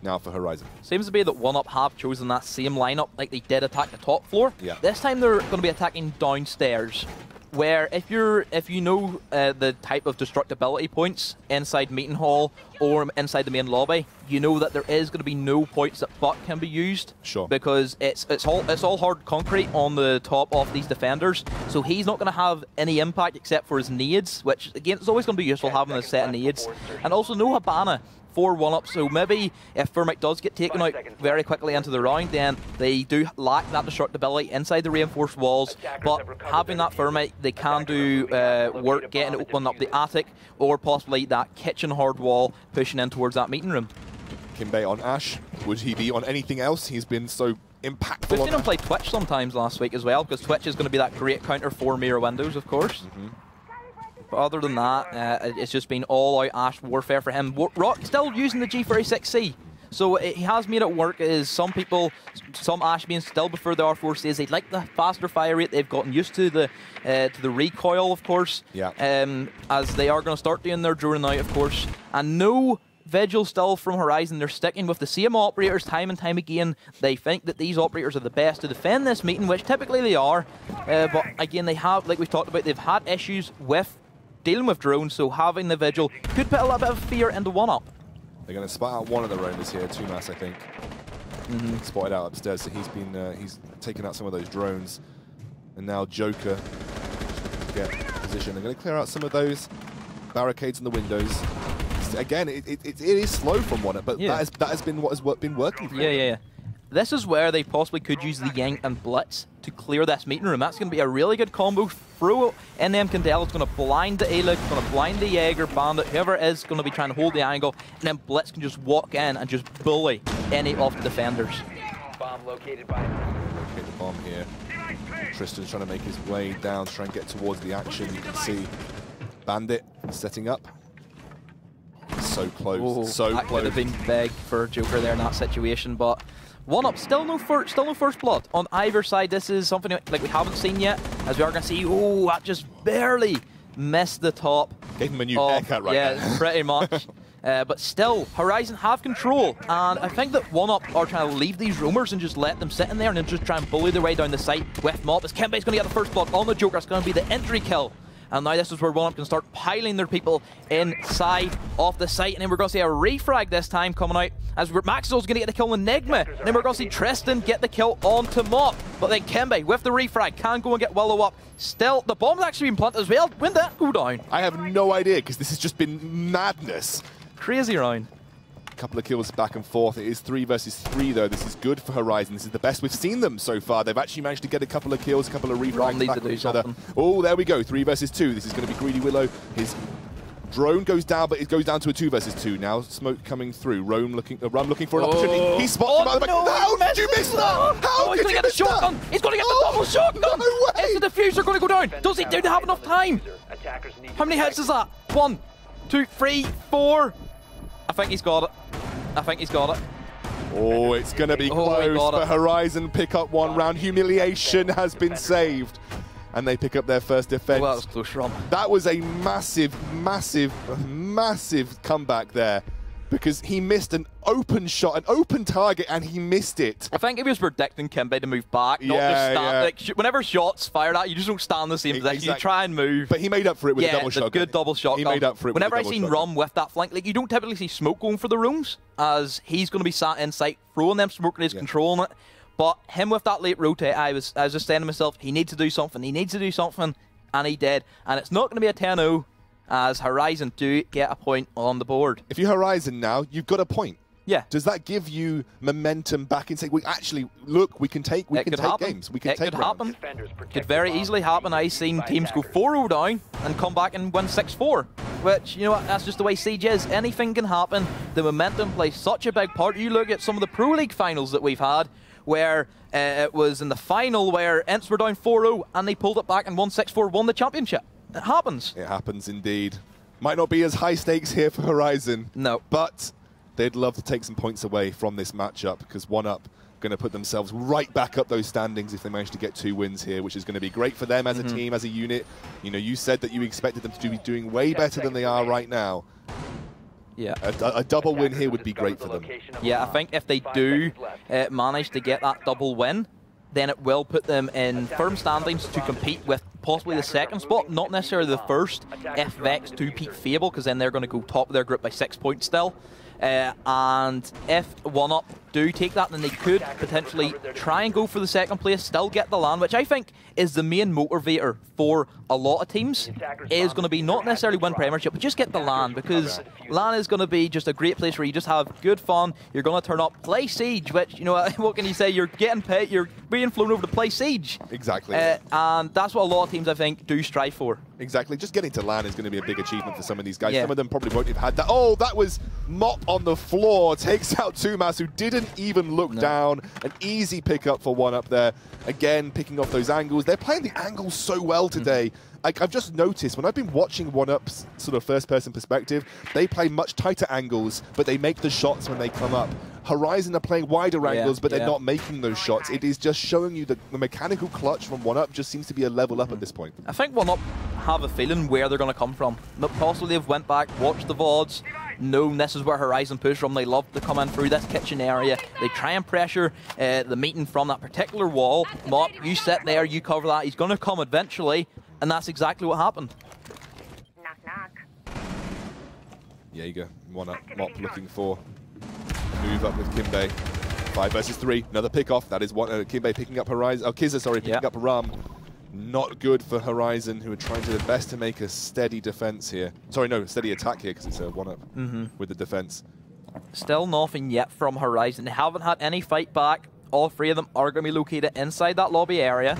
now for Horizon. Seems to be that 1UP have chosen that same lineup like they did attack the top floor. Yeah. This time they're going to be attacking downstairs, where if you know the type of destructibility points inside meeting hall or inside the main lobby, you know that there is going to be no points that butt can be used. Sure. Because it's all hard concrete on the top of these defenders, so he's not going to have any impact except for his nades, which again it's always going to be useful having a set of nades, and also no Habana for 1UP, so maybe if Firmic does get taken out very quickly into the round, then they do lack that destructibility inside the reinforced walls, but having that Firmic, they can do work getting it open up the attic, or possibly that kitchen hard wall pushing in towards that meeting room. Kimbe on Ash. Would he be on anything else? He's been so impactful. We've seen him play Twitch sometimes last week as well, because Twitch is going to be that great counter for Mirror Windows, of course. But other than that, it's just been all-out Ash warfare for him. Rock still using the G36C, so he has made it work. Is some Ash mains still prefer the R4Cs. They like the faster fire rate. They've gotten used to the recoil, of course. Yeah. As they are going to start doing their drone now, of course. And no Vigil still from Horizon. They're sticking with the same operators time and time again. They think that these operators are the best to defend this meeting, which typically they are. But again, they have, like we've talked about, they've had issues with dealing with drones, so having the Vigil could put a little bit of fear into 1UP. They're going to spot out one of the roamers here, 2Mass, I think. Spotted out upstairs, so he's taken out some of those drones. And now Joker get position. They're going to clear out some of those barricades in the windows. Again, it is slow from 1UP, but that has been what has been working for them. Yeah. This is where they possibly could use the Yank and Blitz to clear this meeting room. That's going to be a really good combo. Through NM Candela, it's going to blind the Aelid, it's going to blind the Jaeger, Bandit, whoever it is going to be trying to hold the angle, and then Blitz can just walk in and just bully any of the defenders. Bomb located by... Locate the bomb here. Tristan's trying to make his way down, try and get towards the action. You can see Bandit setting up. So close, so that close. could have been big for Joker there in that situation, but 1UP still no first blood on either side. This is something like we haven't seen yet, as we are going to see. Oh, that just barely missed the top. Gave him a new haircut right now. Yeah, pretty much. But still, Horizon have control, and I think that 1UP are trying to leave these roamers and just let them sit in there and then just try and bully their way down the site with Mop. As Kimbe's going to get the first blood on the Joker, it's going to be the entry kill. And now this is where 1UP can start piling their people inside of the site. And then we're going to see a refrag this time coming out, as Maxwell's going to get the kill on Enigma. And then we're going to see Tristan get the kill onto Mop. But then Kimbe, with the refrag, can go and get Willow up. Still, the bomb's actually been planted as well. When did that go down? I have no idea, because this has just been madness. Crazy round. couple of kills back and forth. It is 3 versus 3 though. This is good for Horizon. This is the best we've seen them so far. They've actually managed to get a couple of kills, a couple of refrags back on each other. Oh, there we go. 3 versus 2. This is going to be Greedy Willow. His drone goes down, but it goes down to a 2 versus 2 now. Smoke coming through. Rum looking for an opportunity. He spots him out of the back. No, How did you miss that? How he's did going to you get the miss that? shotgun. He's going to get the double shotgun. No way. Is the diffuser going to go down? Does he have enough time? How many hits is that? 1, 2, 3, 4. I think he's got it. I think he's got it. Oh, it's going to be close, but Horizon pick up one round. Humiliation has been saved. And they pick up their first defense. Well, that was close, Ron. That was a massive, massive, massive comeback there. Because he missed an open shot, an open target, and he missed it. I think he was predicting Kimbe to move back, not just stand. Yeah. Like, whenever shots fired at you, just don't stand in the same position. You try and move. But he made up for it with a double shotgun. Good double shotgun. He made up for it whenever with a double I seen shotgun. Rum with that flank, like you don't typically see Smoke going for the rooms, as he's going to be sat in sight, throwing them smoke grenades, controlling it. But him with that late rotate, I was just saying to myself, he needs to do something. He needs to do something, and he did. And it's not going to be a 10-0, as Horizon do get a point on the board. If you're Horizon now, you've got a point. Yeah. Does that give you momentum back and say, "We actually look, we can take games, we can take rounds." Could very easily happen. I've seen teams go 4-0 down and come back and win 6-4. Which, you know what, that's just the way Siege is. Anything can happen. The momentum plays such a big part. You look at some of the Pro League finals that we've had, where it was in the final where Ents were down 4-0 and they pulled it back and won 6-4, won the championship. It happens. It happens indeed. Might not be as high stakes here for Horizon. No. But they'd love to take some points away from this matchup, because 1UP going to put themselves right back up those standings if they manage to get 2 wins here, which is going to be great for them as a team, as a unit. You know, you said that you expected them to be doing way better than they are right now. Yeah. A double win here would be great for them. Yeah, I think if they do manage to get that double win, then it will put them in firm standings to compete with possibly the second spot, not necessarily the first, if Vex do beat Fable, because then they're going to go top of their group by 6 points still. And if 1UP do take that, then they could potentially try and go for the second place, still get the LAN, which I think is the main motivator for a lot of teams, is going to be not necessarily win Premiership, but just get the LAN, because LAN is going to be just a great place where you just have good fun. You're going to turn up, play Siege, which, you know, what can you say? You're getting paid, you're being flown over to play Siege. Exactly. And that's what a lot of teams, I think, do strive for. Exactly. Just getting to LAN is going to be a big achievement for some of these guys. Some of them probably won't have had that. Oh, that was Mop on the floor. Takes out Tumas, who didn't even look down. An easy pickup for 1UP there. Again, picking off those angles. They're playing the angles so well today. I've just noticed, when I've been watching 1UP's sort of first-person perspective, they play much tighter angles, but they make the shots when they come up. Horizon are playing wider angles, but they're not making those shots. It is just showing you the mechanical clutch from 1UP just seems to be a level up at this point. I think 1UP have a feeling where they're going to come from. Possibly they've went back, watched the VODs, known this is where Horizon push from. They love to come in through this kitchen area. They try and pressure the meeting from that particular wall. Mop, you sit there, you cover that. He's going to come eventually, and that's exactly what happened. Knock, knock. Yeah, you go. 1UP, Mop looking for a move up with Kimbe. 5 versus 3, another pick off. That is one. Kimbe picking up Horizon. Oh, Kizza, sorry, picking up Ram. Not good for Horizon, who are trying to their best to make a steady defense here. Sorry, no, steady attack here, because it's a 1UP with the defense. Still nothing yet from Horizon. They haven't had any fight back. All 3 of them are going to be located inside that lobby area.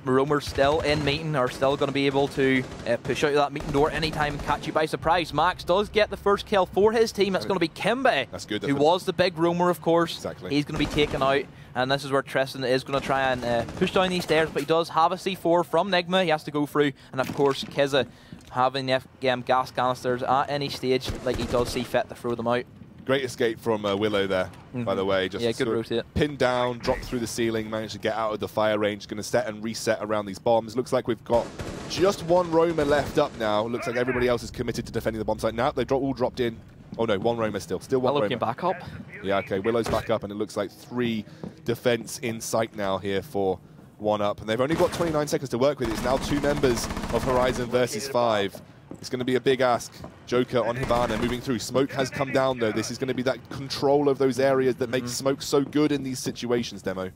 Roamers still in meeting, are still going to be able to push out that meeting door anytime and catch you by surprise. Max does get the first kill for his team. It's going to be Kimbe, That's good, who was the big roamer, of course. Exactly. He's going to be taken out, and this is where Tristan is going to try and push down these stairs, but he does have a C4 from Nigma. He has to go through, and of course, Kizza having the gas canisters at any stage, like he does see fit to throw them out. Great escape from Willow there, by the way. Just good rotate. Pinned down, dropped through the ceiling, managed to get out of the fire range. Going to set and reset around these bombs. Looks like we've got just one roamer left up now. Looks like everybody else is committed to defending the bomb site. Now they've all dropped in. Oh no, one roamer still one Willow roamer. came back up. Yeah, okay, Willow's back up, and it looks like 3 defense in sight now here for 1UP. And they've only got 29 seconds to work with. It's now 2 members of Horizon versus 5. It's going to be a big ask. Joker on Hibana moving through. Smoke has come down, though. This is going to be that control of those areas that makes Smoke so good in these situations, Demo.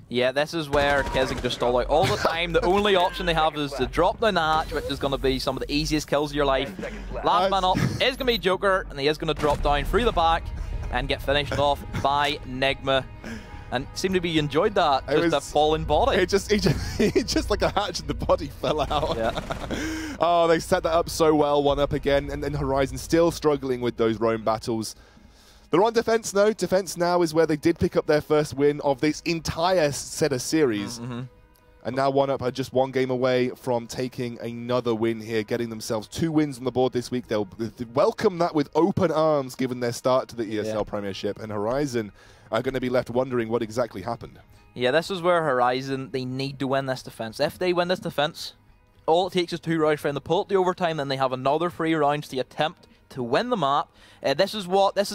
Yeah, this is where Kizik just stall out all the time. The only option they have is to drop down the hatch, which is going to be some of the easiest kills of your life. Last man up is going to be Joker, and he is going to drop down through the back and get finished off by Nigma. And seemed to be enjoyed that, just a falling body. It just like a hatch and the body fell out. Yeah. Oh, they set that up so well, 1UP again, and then Horizon still struggling with those roam battles. They're on defense now. Defense now is where they did pick up their first win of this entire set of series. And now 1UP are just one game away from taking another win here, getting themselves 2 wins on the board this week. They'll welcome that with open arms, given their start to the ESL Premiership. And Horizon are going to be left wondering what exactly happened. Yeah, this is where Horizon, they need to win this defense. If they win this defense, all it takes is 2 rounds for them to pull it to overtime, then they have another 3 rounds to attempt to win the map. This is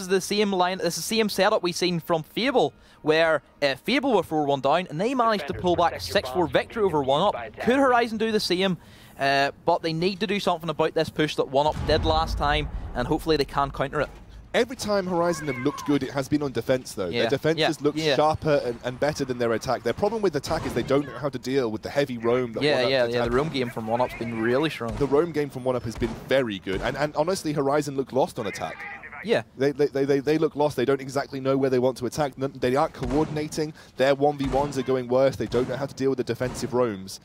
the same line, this is the same setup we've seen from Fable, where Fable were 4-1 down, and they managed to pull back a 6-4 victory over 1UP. Could Horizon do the same? But they need to do something about this push that 1UP did last time, and hopefully they can counter it. Every time Horizon have looked good, it has been on defense, though. Yeah. Their defense has looked sharper and better than their attack. Their problem with attack is they don't know how to deal with the heavy roam. That the roam game from 1UP's been really strong. The roam game from 1UP has been very good. And honestly, Horizon look lost on attack. Yeah. They look lost. They don't exactly know where they want to attack. They aren't coordinating. Their 1v1s are going worse. They don't know how to deal with the defensive roams.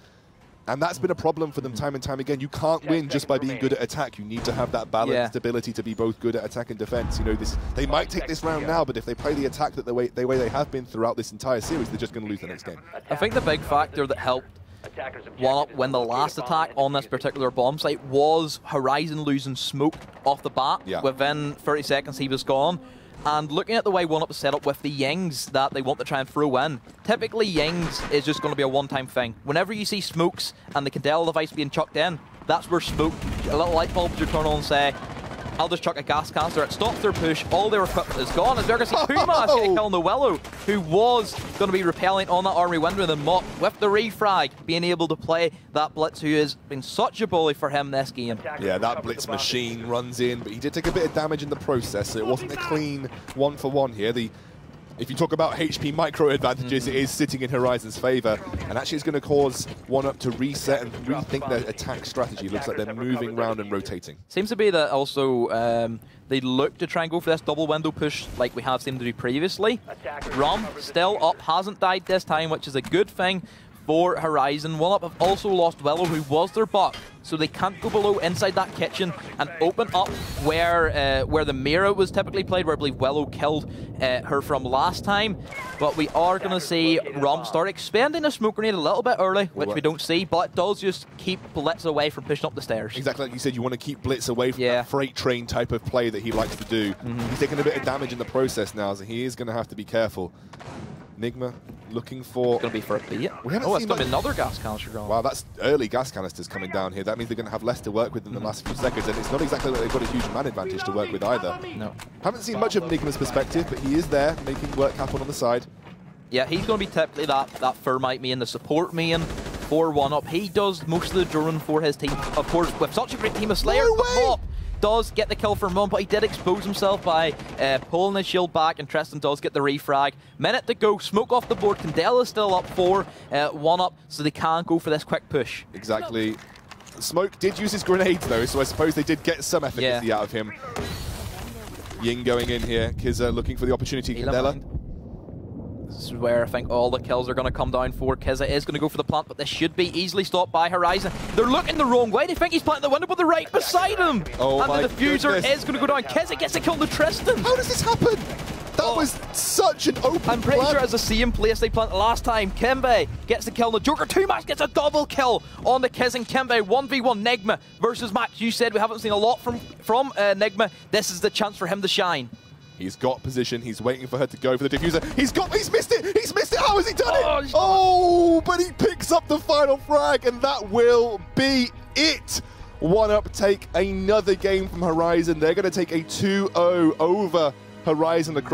And that's been a problem for them time and time again. You can't win just by being good at attack. You need to have that balanced ability to be both good at attack and defense. You know, they might take this round now, but if they play the attack the way they have been throughout this entire series, they're just going to lose the next game. I think the big factor that helped 1UP win the last attack on this particular bomb site was Horizon losing Smoke off the bat. Yeah. Within 30 seconds, he was gone. And looking at the way 1UP is set up with the Yings that they want to try and throw in, typically Yings is just going to be a one-time thing. Whenever you see Smokes and the Candela device being chucked in, that's where Smoke, a little light bulb would turn on and say, I'll just chuck a gas canister. It stops their push. All their equipment is gone. As we're going to see Pumas get a kill on the Willow, who was going to be repelling on that army window, and then Mott with the refrag being able to play that Blitz, who has been such a bully for him this game. Yeah, that Blitz machine runs in, but he did take a bit of damage in the process, so it wasn't a clean 1-for-1 here. If you talk about HP micro advantages, it is sitting in Horizon's favor, and actually it's going to cause 1UP to reset and rethink their attack strategy. Looks like they're moving around and rotating. Seems to be that also they look to try and go for this double window push like we have seen them do previously. Rum still up, hasn't died this time, which is a good thing for Horizon. 1UP have also lost Willow, who was their buck, so they can't go below inside that kitchen and open up where the Mira was typically played, where I believe Willow killed her from last time. But we are going to see Rum start expending a smoke grenade a little bit early, which we don't see, but it does just keep Blitz away from pushing up the stairs. Exactly like you said, you want to keep Blitz away from that freight train type of play that he likes to do. He's taking a bit of damage in the process now, so he is going to have to be careful. Nigma looking for... It's going to be for a beat. It's going to be another gas canister going. Wow, that's early gas canisters coming down here. That means they're going to have less to work with in the last few seconds, and it's not exactly like they've got a huge man advantage to work with either. No. Haven't seen much of Nigma's perspective, but he is there, making work happen on the side. Yeah, he's going to be typically that Thermite main, the support main for 1UP. He does most of the drawing for his team, of course, with such a great team of Slayer. No way! Does get the kill for Mum, but he did expose himself by pulling his shield back, and Tristan does get the refrag. Minute to go, smoke off the board. Candela's still up for 1UP, so they can't go for this quick push. Exactly. Smoke did use his grenades though, so I suppose they did get some efficacy out of him. Ying going in here. Kizza looking for the opportunity. Candela. This is where I think all the kills are going to come down for. Kizza is going to go for the plant, but this should be easily stopped by Horizon. They're looking the wrong way. They think he's planting the window, but they're right beside him. Oh, and the diffuser is going to go down. Kizza gets the kill to Tristan. How does this happen? That was such an open I'm pretty sure it's the same place they planted last time. Kimbe gets the kill on the Joker. 2Max gets a double kill on the Kiz and Kimbe. 1v1 Nigma versus Max. You said we haven't seen a lot from Nigma. This is the chance for him to shine. He's got position. He's waiting for her to go for the diffuser. He's missed it. He's missed it. How has he done it? Oh, but he picks up the final frag, and that will be it. 1UP take another game from Horizon. They're going to take a 2-0 over Horizon across.